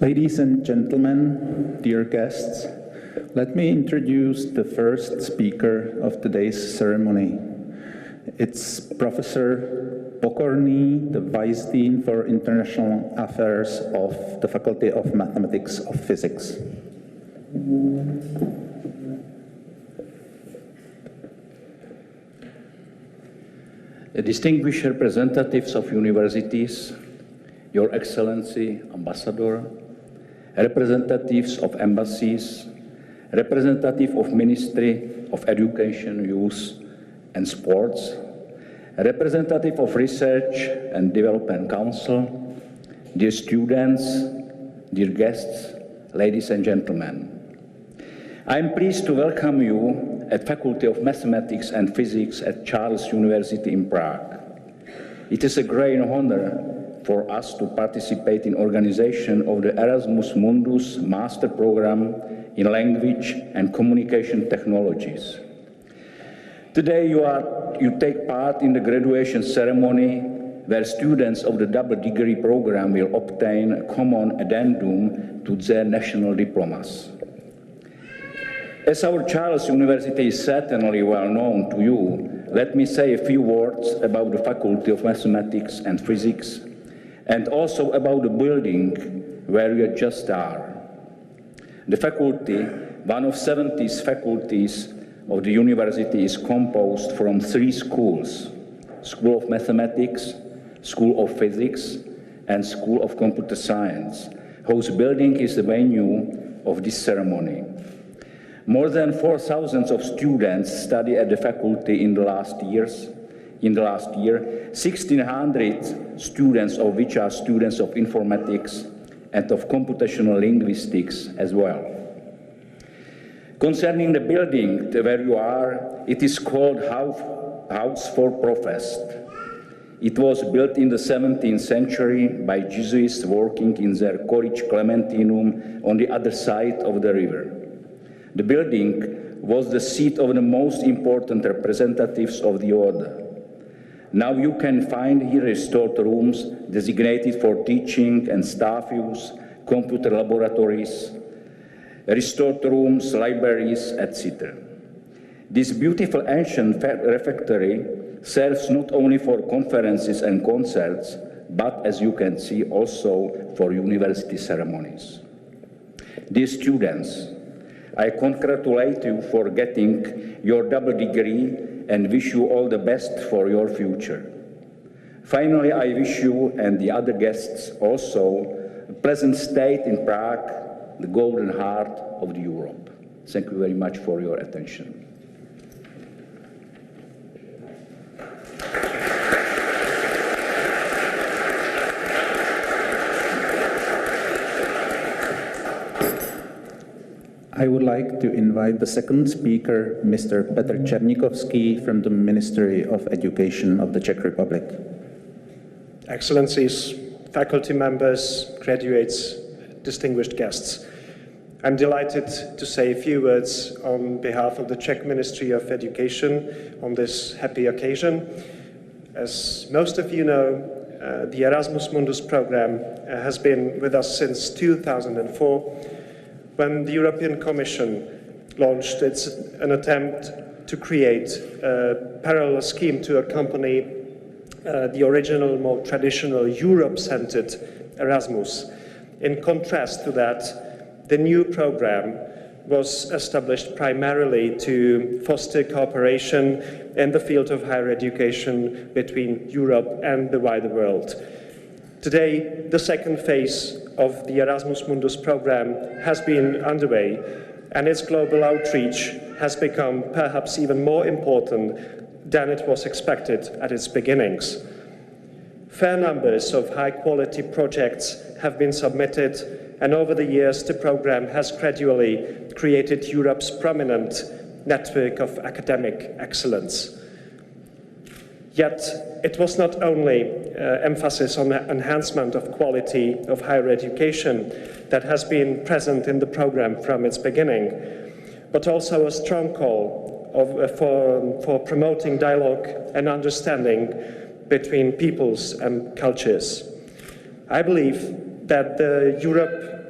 Ladies and gentlemen, dear guests, let me introduce the first speaker of today's ceremony. It's Professor Pokorný, the Vice Dean for International Affairs of the Faculty of Mathematics of Physics. Distinguished representatives of universities, Your Excellency, Ambassador, representatives of embassies, representative of Ministry of Education, Youth and Sports, representative of Research and Development Council, dear students, dear guests, ladies and gentlemen. I am pleased to welcome you at Faculty of Mathematics and Physics at Charles University in Prague. It is a great honor for us to participate in organization of the Erasmus Mundus Master Program in Language and Communication Technologies. Today you take part in the graduation ceremony where students of the double degree program will obtain a common addendum to their national diplomas. As our Charles University is certainly well known to you, let me say a few words about the Faculty of Mathematics and Physics and also about the building where we just are. The faculty, one of 70 faculties of the university, is composed from 3 schools: School of Mathematics, School of Physics, and School of Computer Science, whose building is the venue of this ceremony. More than 4,000 of students study at the faculty in the last year, 1,600 students of which are students of informatics and of computational linguistics as well. Concerning the building where you are, it is called House for Professed. It was built in the 17th century by Jesuits working in their College Clementinum on the other side of the river. The building was the seat of the most important representatives of the order. Now you can find here restored rooms designated for teaching and staff use, computer laboratories, restored rooms, libraries, etc. This beautiful ancient refectory serves not only for conferences and concerts, but as you can see also for university ceremonies. Dear students, I congratulate you for getting your double degree and wish you all the best for your future. Finally, I wish you and the other guests also a pleasant stay in Prague, the golden heart of Europe. Thank you very much for your attention. I would like to invite the second speaker, Mr. Petr Černíkovský from the Ministry of Education of the Czech Republic. Excellencies, faculty members, graduates, distinguished guests. I'm delighted to say a few words on behalf of the Czech Ministry of Education on this happy occasion. As most of you know, the Erasmus Mundus program has been with us since 2004, when the European Commission launched an attempt to create a parallel scheme to accompany the original, more traditional Europe-centered Erasmus. In contrast to that, the new program was established primarily to foster cooperation in the field of higher education between Europe and the wider world. Today, the second phase of the Erasmus Mundus program has been underway, and its global outreach has become perhaps even more important than it was expected at its beginnings. Fair numbers of high-quality projects have been submitted, and over the years the program has gradually created Europe's prominent network of academic excellence. Yet, it was not only emphasis on the enhancement of quality of higher education that has been present in the program from its beginning, but also a strong call for promoting dialogue and understanding between peoples and cultures. I believe that the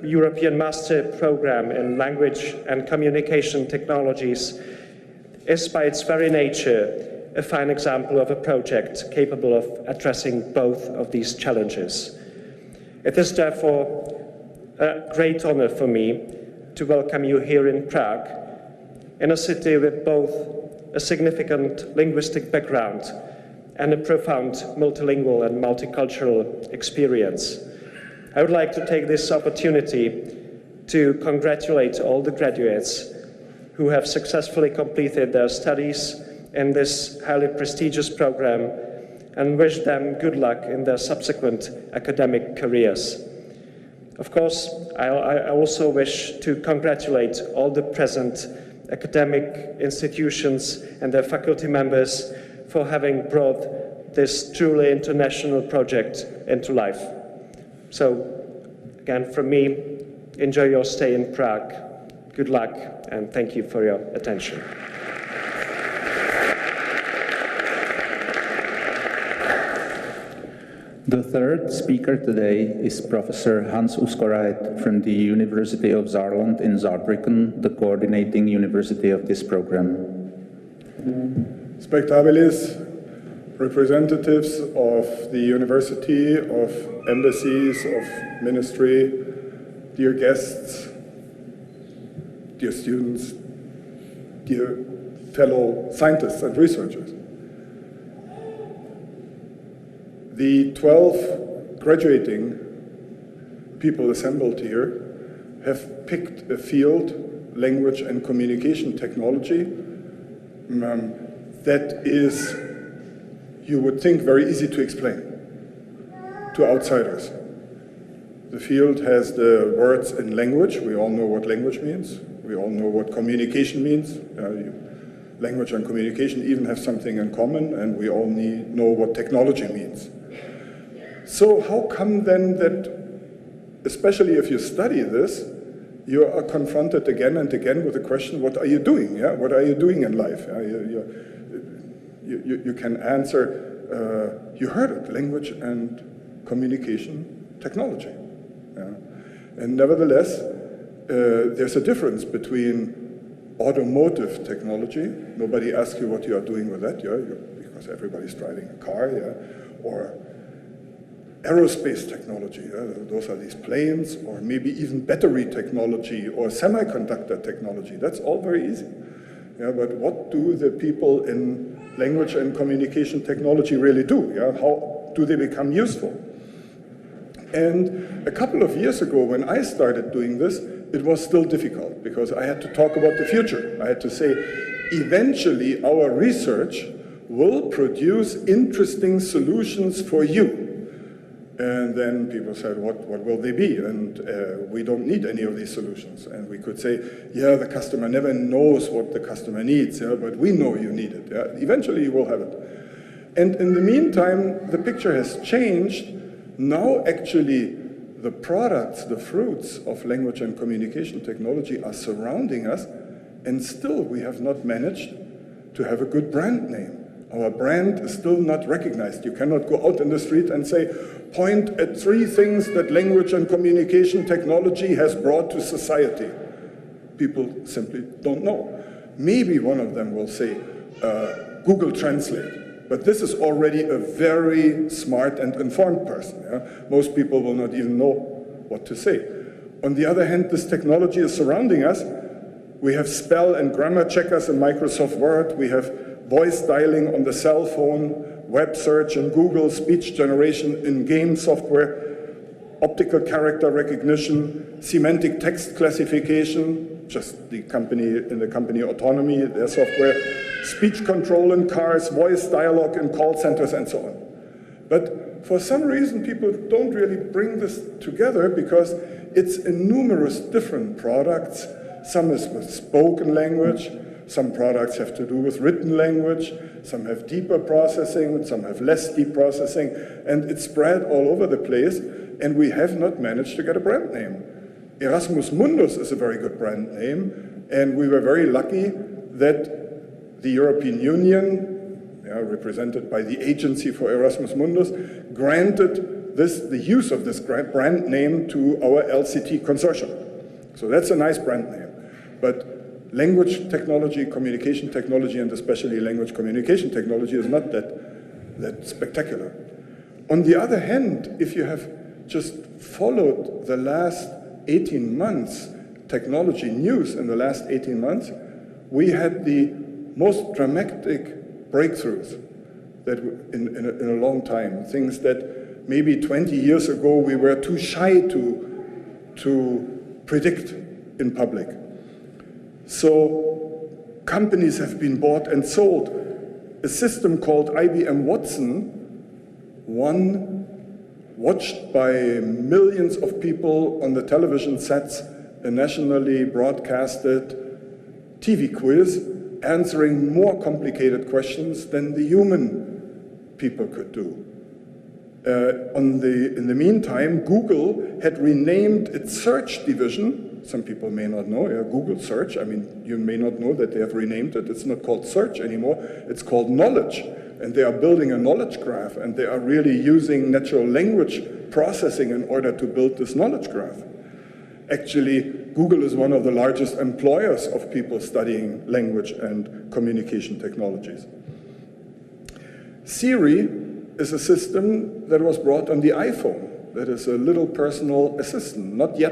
European Master Program in Language and Communication Technologies is by its very nature a fine example of a project capable of addressing both of these challenges. It is therefore a great honor for me to welcome you here in Prague, in a city with both a significant linguistic background and a profound multilingual and multicultural experience. I would like to take this opportunity to congratulate all the graduates who have successfully completed their studies in this highly prestigious program and wish them good luck in their subsequent academic careers. Of course, I also wish to congratulate all the present academic institutions and their faculty members for having brought this truly international project into life. So, again, from me, enjoy your stay in Prague. Good luck, and thank you for your attention. The third speaker today is Professor Hans Uskoreit from the University of Saarland in Saarbrücken, the coordinating university of this program. Spectabilis, representatives of the university, of embassies, of ministry, dear guests, dear students, dear fellow scientists and researchers. The 12 graduating people assembled here have picked a field, language and communication technology, that is, you would think, very easy to explain to outsiders. The field has the words in language. We all know what language means. We all know what communication means. Language and communication even have something in common, and we all know what technology means. So how come then that, especially if you study this, you are confronted again and again with the question, what are you doing? Yeah? What are you doing in life? You can answer, you heard it, language and communication technology. Yeah? And nevertheless, there's a difference between automotive technology. Nobody asks you what you are doing with that, yeah? Because everybody's driving a car, yeah? Or aerospace technology, those are these planes, or maybe even battery technology or semiconductor technology. That's all very easy. Yeah, but what do the people in language and communication technology really do? Yeah? How do they become useful? And a couple of years ago, when I started doing this, it was still difficult because I had to talk about the future. I had to say, eventually our research will produce interesting solutions for you. And then people said, what will they be? And we don't need any of these solutions. And we could say, yeah, the customer never knows what the customer needs, yeah, but we know you need it. Yeah? Eventually you will have it. And in the meantime, the picture has changed. Now actually the products, the fruits of language and communication technology are surrounding us, and still we have not managed to have a good brand name. Our brand is still not recognized. You cannot go out in the street and say, point at 3 things that language and communication technology has brought to society. People simply don't know. Maybe one of them will say, Google Translate. But this is already a very smart and informed person. Yeah? Most people will not even know what to say. On the other hand, this technology is surrounding us. We have spell and grammar checkers in Microsoft Word. We have voice dialing on the cell phone, web search in Google, speech generation in game software, optical character recognition, semantic text classification, just the company Autonomy, their software, speech control in cars, voice dialogue in call centers, and so on. But for some reason, people don't really bring this together because it's in numerous different products. Some is with spoken language, some products have to do with written language, some have deeper processing, some have less deep processing, and it's spread all over the place, and we have not managed to get a brand name. Erasmus Mundus is a very good brand name, and we were very lucky that the European Union, represented by the Agency for Erasmus Mundus, granted the use of this brand name to our LCT consortium. So that's a nice brand name. But language technology, communication technology, and especially language communication technology is not that spectacular. On the other hand, if you have just followed the last 18 months, technology news in the last 18 months, we had the most dramatic breakthroughs that in a long time. Things that maybe 20 years ago we were too shy to predict in public. So companies have been bought and sold. A system called IBM Watson, watched by millions of people on the television sets, a nationally broadcasted TV quiz, answering more complicated questions than the human people could do. In the meantime, Google had renamed its search division. Some people may not know, Google search. I mean, you may not know that they have renamed it. It's not called search anymore. It's called knowledge. And they are building a knowledge graph, and they are really using natural language processing in order to build this knowledge graph. Actually, Google is one of the largest employers of people studying language and communication technologies. Siri is a system that was brought on the iPhone. That is a little personal assistant, not yet